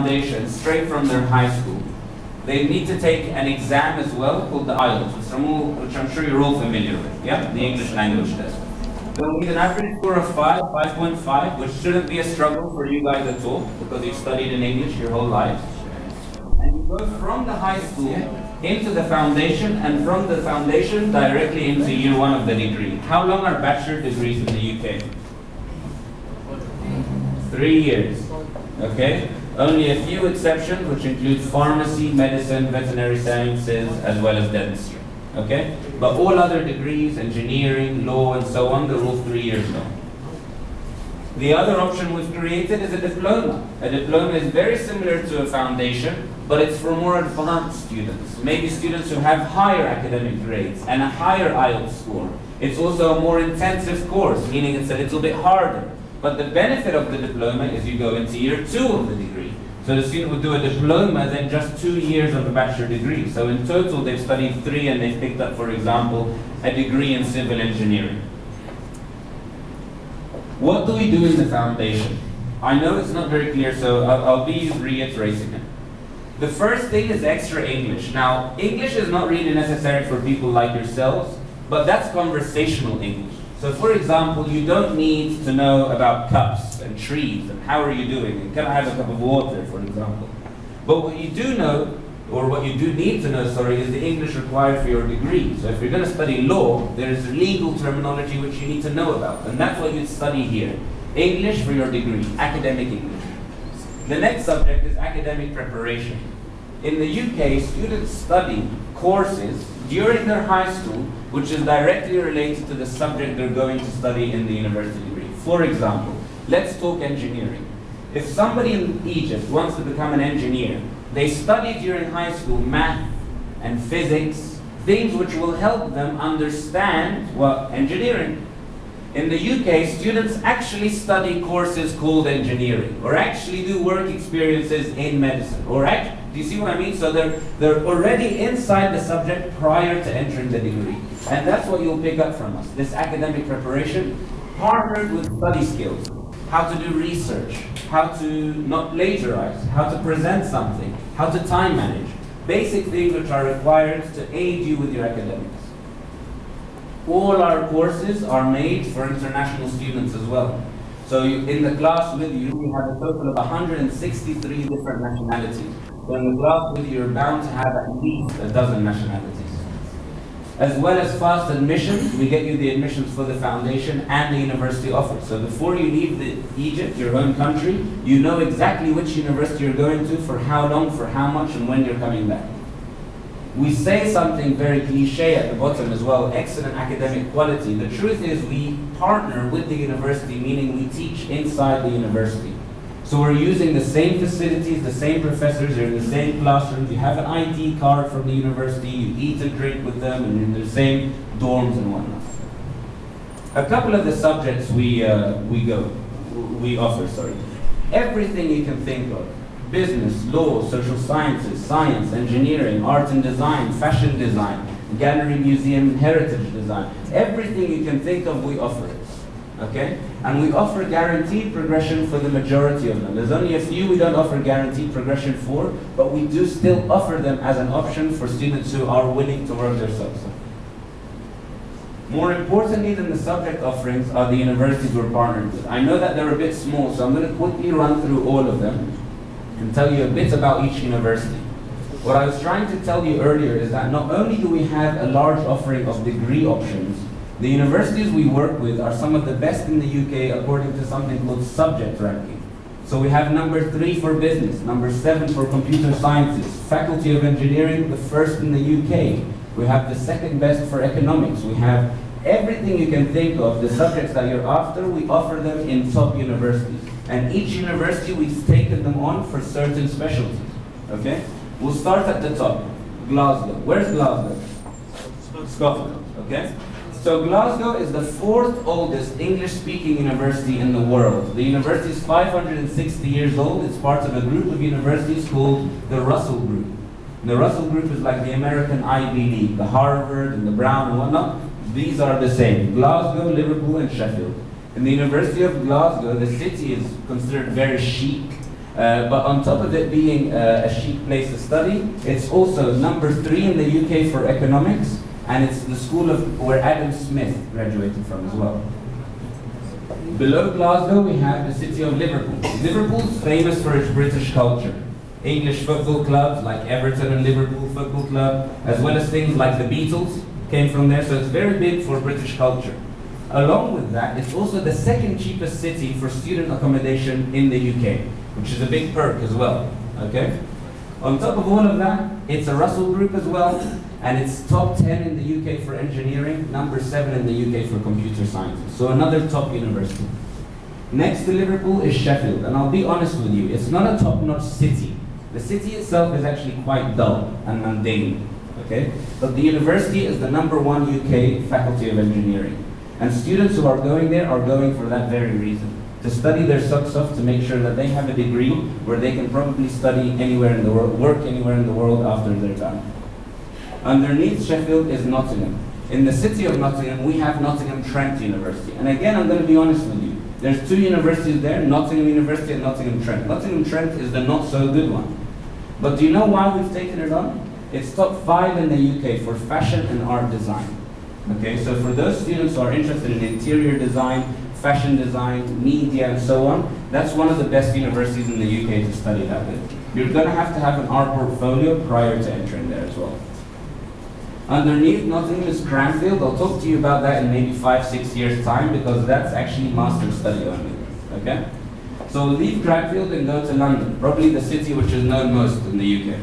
foundation straight from their high school, they need to take an exam as well called the IELTS, which I'm sure you're all familiar with, yeah? The English language test. They'll need an average score of 5.5, which shouldn't be a struggle for you guys at all, because you've studied in English your whole lives. And you go from the high school into the foundation, and from the foundation directly into year 1 of the degree. How long are bachelor degrees in the UK? 3 years, okay? Only a few exceptions, which include pharmacy, medicine, veterinary sciences, as well as dentistry, okay? But all other degrees, engineering, law, and so on, they're all 3 years long. The other option we've created is a diploma. A diploma is very similar to a foundation, but it's for more advanced students. Maybe students who have higher academic grades and a higher IELTS score. It's also a more intensive course, meaning it's a little bit harder. But the benefit of the diploma is you go into year 2 of the degree. So the student would do a diploma, then just 2 years of a bachelor degree. So in total, they've studied 3 and they've picked up, for example, a degree in civil engineering. What do we do in the foundation? I know it's not very clear, so I'll be reiterating it. The first thing is extra English. Now, English is not really necessary for people like yourselves, but that's conversational English. So for example, you don't need to know about cups and trees and how are you doing and can I have a cup of water, for example. But what you do know, or what you do need to know, is the English required for your degree. So if you're going to study law, there's legal terminology which you need to know about, and that's what you'd study here. English for your degree, academic English. The next subject is academic preparation. In the UK, students study courses during their high school, which is directly related to the subject they're going to study in the university degree. For example, let's talk engineering. If somebody in Egypt wants to become an engineer, they study during high school math and physics, things which will help them understand engineering. In the UK, students actually study courses called engineering, or actually do work experiences in medicine, do you see what I mean? So they're already inside the subject prior to entering the degree. And that's what you'll pick up from us, this academic preparation, partnered with study skills. How to do research, how to not plagiarize, how to present something, how to time manage. Basic things which are required to aid you with your academics. All our courses are made for international students as well. So in the class with you, we have a total of 163 different nationalities. So in the class with you, you're bound to have at least a dozen nationalities. As well as fast admissions, we get you the admissions for the foundation and the university offers. So before you leave Egypt, your home country, you know exactly which university you're going to, for how long, for how much, and when you're coming back. We say something very cliche at the bottom as well, excellent academic quality. The truth is we partner with the university, meaning we teach inside the university. So we're using the same facilities, the same professors, you're in the same classrooms, you have an ID card from the university, you eat and drink with them, and you're in the same dorms and whatnot. A couple of the subjects we offer. Everything you can think of. Business, law, social sciences, science, engineering, art and design, fashion design, gallery, museum, heritage design. Everything you can think of, we offer it. Okay? And we offer guaranteed progression for the majority of them. There's only a few we don't offer guaranteed progression for, but we do still offer them as an option for students who are willing to work themselves. More importantly than the subject offerings are the universities we're partnered with. I know that they're a bit small, so I'm going to quickly run through all of them and tell you a bit about each university. What I was trying to tell you earlier is that not only do we have a large offering of degree options, the universities we work with are some of the best in the UK according to something called subject ranking. So we have number 3 for business, number 7 for computer sciences, faculty of engineering, the first in the UK. We have the second best for economics. We have everything you can think of, the subjects that you're after, we offer them in top universities. And each university, we've taken them on for certain specialties, okay? We'll start at the top, Glasgow. Where's Glasgow? Scotland, okay? So Glasgow is the 4th oldest English-speaking university in the world. The university is 560 years old. It's part of a group of universities called the Russell Group. And the Russell Group is like the American Ivy League, the Harvard and the Brown and whatnot. These are the same, Glasgow, Liverpool and Sheffield. In the University of Glasgow, the city is considered very chic But on top of it being a chic place to study, it's also number 3 in the UK for economics, and it's the school where Adam Smith graduated from as well. Below Glasgow, we have the city of Liverpool. Liverpool's famous for its British culture. English football clubs like Everton and Liverpool Football Club, as well as things like the Beatles came from there, so it's very big for British culture. Along with that, it's also the second cheapest city for student accommodation in the UK, which is a big perk as well, okay? On top of all of that, it's a Russell Group as well, and it's top 10 in the UK for engineering, number 7 in the UK for computer sciences, so another top university. Next to Liverpool is Sheffield, and I'll be honest with you, it's not a top-notch city. The city itself is actually quite dull and mundane, okay? But the university is the number 1 UK faculty of engineering. And students who are going there are going for that very reason. To study their socks off, to make sure that they have a degree where they can probably study anywhere in the world, work anywhere in the world after they're done. Underneath Sheffield is Nottingham. In the city of Nottingham, we have Nottingham Trent University. And again, I'm going to be honest with you. There's 2 universities there, Nottingham University and Nottingham Trent. Nottingham Trent is the not so good one. But do you know why we've taken it on? It's top 5 in the UK for fashion and art design. Okay, so for those students who are interested in interior design, fashion design, media, and so on, that's one of the best universities in the UK to study that with. You're going to have an art portfolio prior to entering there as well. Underneath Nottingham is Cranfield. I'll talk to you about that in maybe 5-6 years' time, because that's actually master's study only. Okay? So we'll leave Cranfield and go to London, probably the city which is known most in the UK.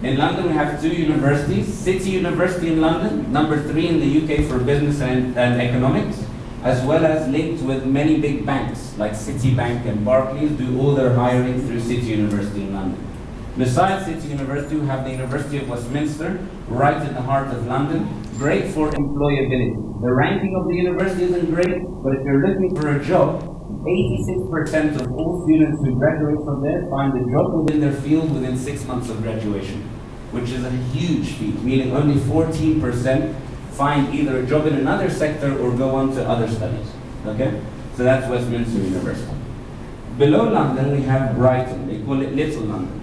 In London, we have 2 universities. City University in London, number 3 in the UK for business and economics, as well as linked with many big banks like Citibank and Barclays do all their hiring through City University in London. Besides City University, we have the University of Westminster, right in the heart of London, great for employability. The ranking of the university isn't great, but if you're looking for a job, 86% of all students who graduate from there find a job within their field within 6 months of graduation, which is a huge feat, meaning only 14% find either a job in another sector or go on to other studies. Okay? So that's Westminster University. Below London, we have Brighton. They call it Little London.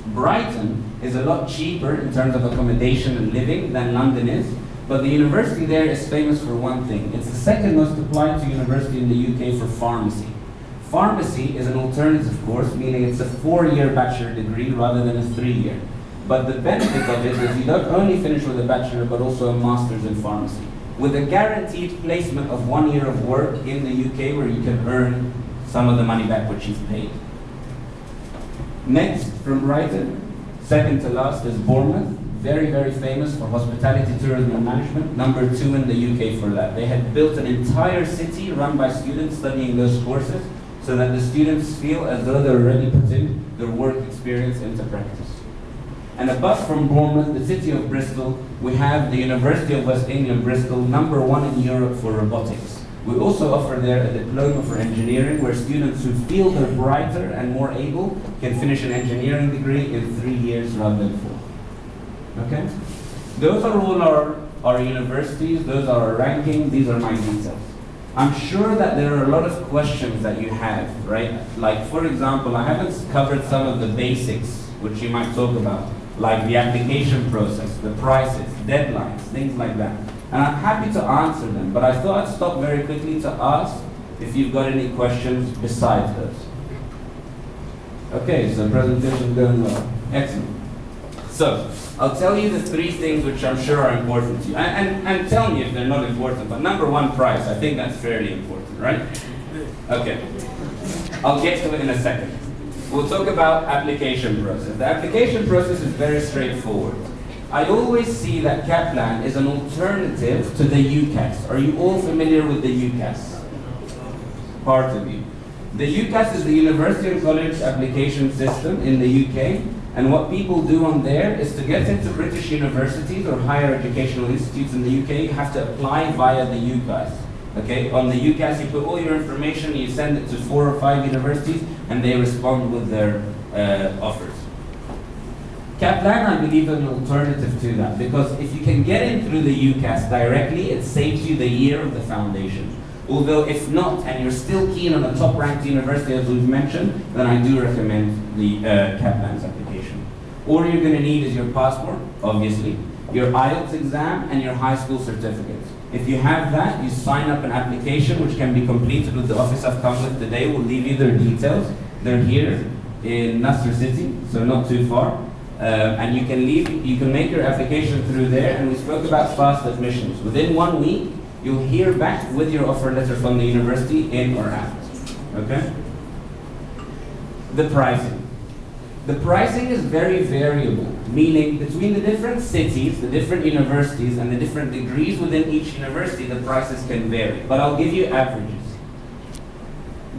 Brighton is a lot cheaper in terms of accommodation and living than London is, but the university there is famous for one thing. It's the second most applied to university in the UK for pharmacy. Pharmacy is an alternative course, meaning it's a 4-year bachelor degree rather than a 3-year. But the benefit of it is you don't only finish with a bachelor, but also a master's in pharmacy, with a guaranteed placement of 1 year of work in the UK where you can earn some of the money back which you've paid. Next, from Brighton, second to last, is Bournemouth. Very, very famous for hospitality, tourism and management. Number 2 in the UK for that. They had built an entire city run by students studying those courses so that the students feel as though they're already putting their work experience into practice. And above from Bournemouth, the city of Bristol, we have the University of West England, Bristol, number 1 in Europe for robotics. We also offer there a diploma for engineering where students who feel they're brighter and more able can finish an engineering degree in 3 years rather than 4. Okay? Those are all our universities, those are our rankings, these are my details. I'm sure that there are a lot of questions that you have, right? Like, for example, I haven't covered some of the basics which you might talk about, like the application process, the prices, deadlines, things like that. And I'm happy to answer them, but I thought I'd stop very quickly to ask if you've got any questions besides those. Okay, so presentation's going well. Excellent. So, I'll tell you the 3 things which I'm sure are important to you. And tell me if they're not important, but number 1, price. I think that's fairly important, right? Okay. I'll get to it in a second. We'll talk about application process. The application process is very straightforward. I always see that Kaplan is an alternative to the UCAS. Are you all familiar with the UCAS? Part of you. The UCAS is the University and College Application System in the UK, and what people do on there is to get into British universities or higher educational institutes in the UK, you have to apply via the UCAS. Okay, on the UCAS you put all your information, you send it to 4 or 5 universities, and they respond with their offers. Kaplan, I believe, is an alternative to that, because if you can get in through the UCAS directly, it saves you the year of the foundation. Although if not, and you're still keen on a top-ranked university as we've mentioned, then I do recommend the Kaplan's application. All you're going to need is your passport, obviously, your IELTS exam, and your high school certificate. If you have that, you sign up an application which can be completed with the office I've come with today. We'll leave you their details. They're here in Nasr City, so not too far. And you can make your application through there, and we spoke about fast admissions. Within 1 week, you'll hear back with your offer letter from the university, in or out. Okay? The pricing. The pricing is very variable, meaning between the different cities, the different universities, and the different degrees within each university, the prices can vary. But I'll give you averages.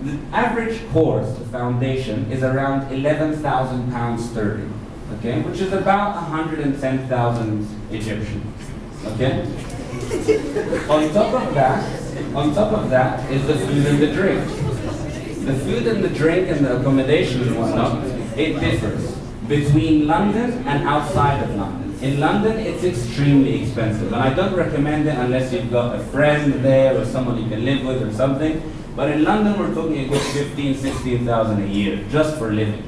The average course, the foundation, is around £11,000 sterling, okay, which is about 110,000 Egyptian, okay? On top of that is the food and the drink. The food and the drink and the accommodation and whatnot, it differs between London and outside of London. In London, it's extremely expensive, and I don't recommend it unless you've got a friend there or someone you can live with or something. But in London, we're talking a good 15,000, 16,000 a year just for living.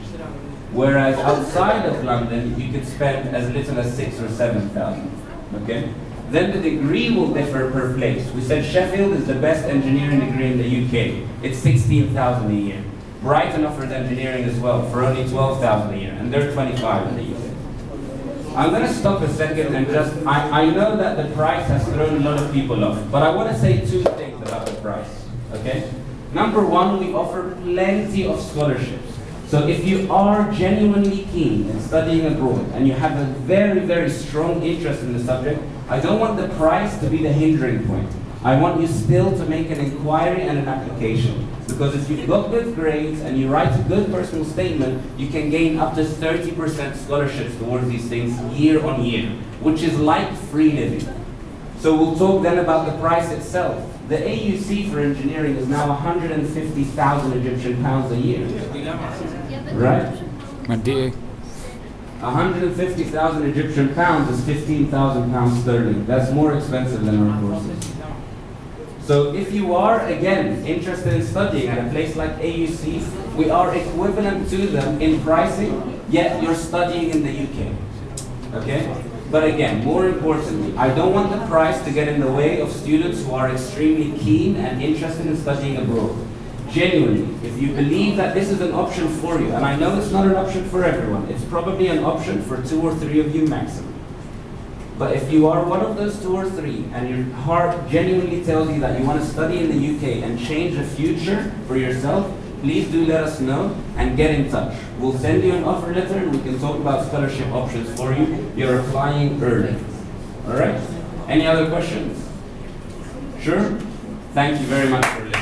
Whereas outside of London, you could spend as little as 6,000 or 7,000. Okay? Then the degree will differ per place. We said Sheffield is the best engineering degree in the UK. It's 16,000 a year. Brighton offers engineering as well for only 12,000 a year, and they're 25 in the UK. I'm going to stop a second and I know that the price has thrown a lot of people off, but I want to say two things about the price, okay? Number one, we offer plenty of scholarships. So if you are genuinely keen in studying abroad and you have a very, very strong interest in the subject, I don't want the price to be the hindering point. I want you still to make an inquiry and an application. Because if you've got good grades and you write a good personal statement, you can gain up to 30% scholarships towards these things year on year, which is like free living. So we'll talk then about the price itself. The AUC for engineering is now 150,000 Egyptian pounds a year. Right? 150,000 Egyptian pounds is 15,000 pounds sterling. That's more expensive than our courses. So if you are, again, interested in studying at a place like AUC, we are equivalent to them in pricing, yet you're studying in the UK. Okay? But again, more importantly, I don't want the price to get in the way of students who are extremely keen and interested in studying abroad. Genuinely, if you believe that this is an option for you, and I know it's not an option for everyone, it's probably an option for 2 or 3 of you maximum. But if you are one of those 2 or 3, and your heart genuinely tells you that you want to study in the UK and change the future for yourself, please do let us know and get in touch. We'll send you an offer letter and we can talk about scholarship options for you. You're applying early. Alright? Any other questions? Sure? Thank you very much for listening.